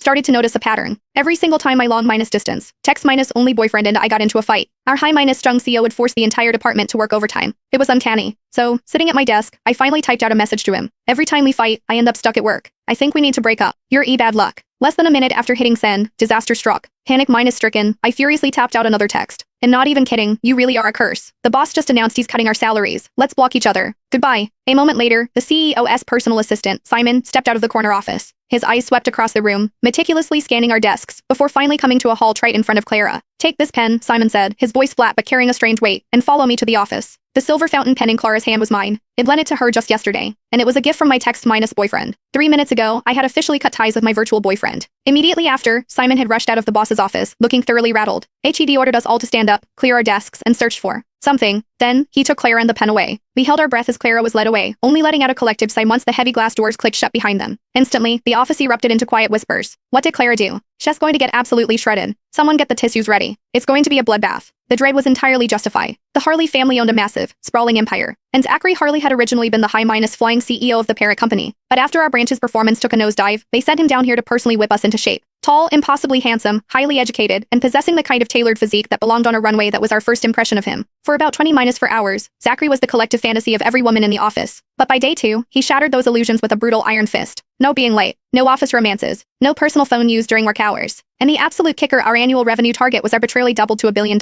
started to notice a pattern. Every single time my long minus distance, text minus only boyfriend and I got into a fight, our high minus strung CEO would force the entire department to work overtime. It was uncanny. So, sitting at my desk, I finally typed out a message to him. Every time we fight, I end up stuck at work. I think we need to break up. You're bad luck. Less than a minute after hitting send, disaster struck. Panic minus stricken, I furiously tapped out another text. And not even kidding, you really are a curse. The boss just announced he's cutting our salaries. Let's block each other. Goodbye. A moment later, the CEO's personal assistant, Simon, stepped out of the corner office. His eyes swept across the room, meticulously scanning our desks, before finally coming to a halt right in front of Clara. Take this pen, Simon said, his voice flat but carrying a strange weight, and follow me to the office. The silver fountain pen in Clara's hand was mine. I'd lent it to her just yesterday, and it was a gift from my text minus boyfriend. 3 minutes ago, I had officially cut ties with my virtual boyfriend. Immediately after, Simon had rushed out of the boss's office, looking thoroughly rattled. HED ordered us all to stand up, clear our desks, and search for something. Then, he took Clara and the pen away. We held our breath as Clara was led away, only letting out a collective sigh once the heavy glass doors clicked shut behind them. Instantly, the office erupted into quiet whispers. What did Clara do? She's going to get absolutely shredded. Someone get the tissues ready. It's going to be a bloodbath. The dread was entirely justified. The Harley family owned a massive, sprawling empire, and Zachary Harley had originally been the high-minus flying CEO of the parent company. But after our branch's performance took a nosedive, they sent him down here to personally whip us into shape. Tall, impossibly handsome, highly educated, and possessing the kind of tailored physique that belonged on a runway that was our first impression of him. For about 20-4 hours, Zachary was the collective fantasy of every woman in the office. But by day 2, he shattered those illusions with a brutal iron fist. No being late, no office romances, no personal phone used during work hours. And the absolute kicker, our annual revenue target was arbitrarily doubled to $1 billion.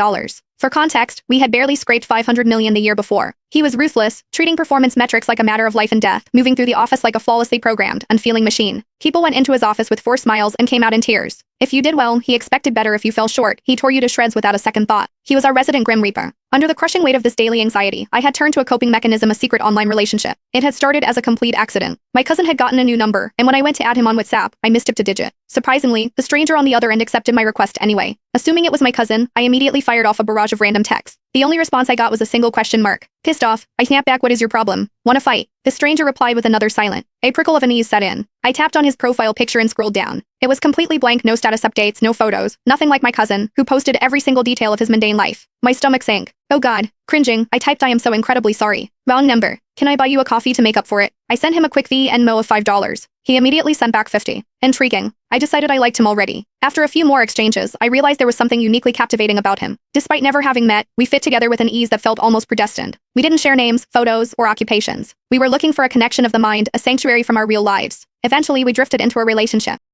For context, we had barely scraped $500 million the year before. He was ruthless, treating performance metrics like a matter of life and death, moving through the office like a flawlessly programmed, unfeeling machine. People went into his office with forced smiles and came out in tears. If you did well, he expected better. If you fell short, he tore you to shreds without a second thought. He was our resident Grim Reaper. Under the crushing weight of this daily anxiety, I had turned to a coping mechanism, a secret online relationship. It had started as a complete accident. My cousin had gotten a new number, and when I went to add him on WhatsApp, I mistyped a digit. Surprisingly, the stranger on the other end accepted my request anyway. Assuming it was my cousin, I immediately fired off a barrage of random texts. The only response I got was a single question mark. Pissed off, I snapped back, what is your problem? Wanna fight? The stranger replied with another silent. A prickle of unease set in. I tapped on his profile picture and scrolled down. It was completely blank, no status updates, no photos, nothing like my cousin, who posted every single detail of his mundane life. My stomach sank. Oh God. Cringing, I typed, I am so incredibly sorry. Wrong number. Can I buy you a coffee to make up for it? I sent him a quick Venmo of $5. He immediately sent back 50. Intriguing. I decided I liked him already. After a few more exchanges, I realized there was something uniquely captivating about him. Despite never having met, we fit together with an ease that felt almost predestined. We didn't share names, photos, or occupations. We were looking for a connection of the mind, a sanctuary from our real lives. Eventually, we drifted into a relationship.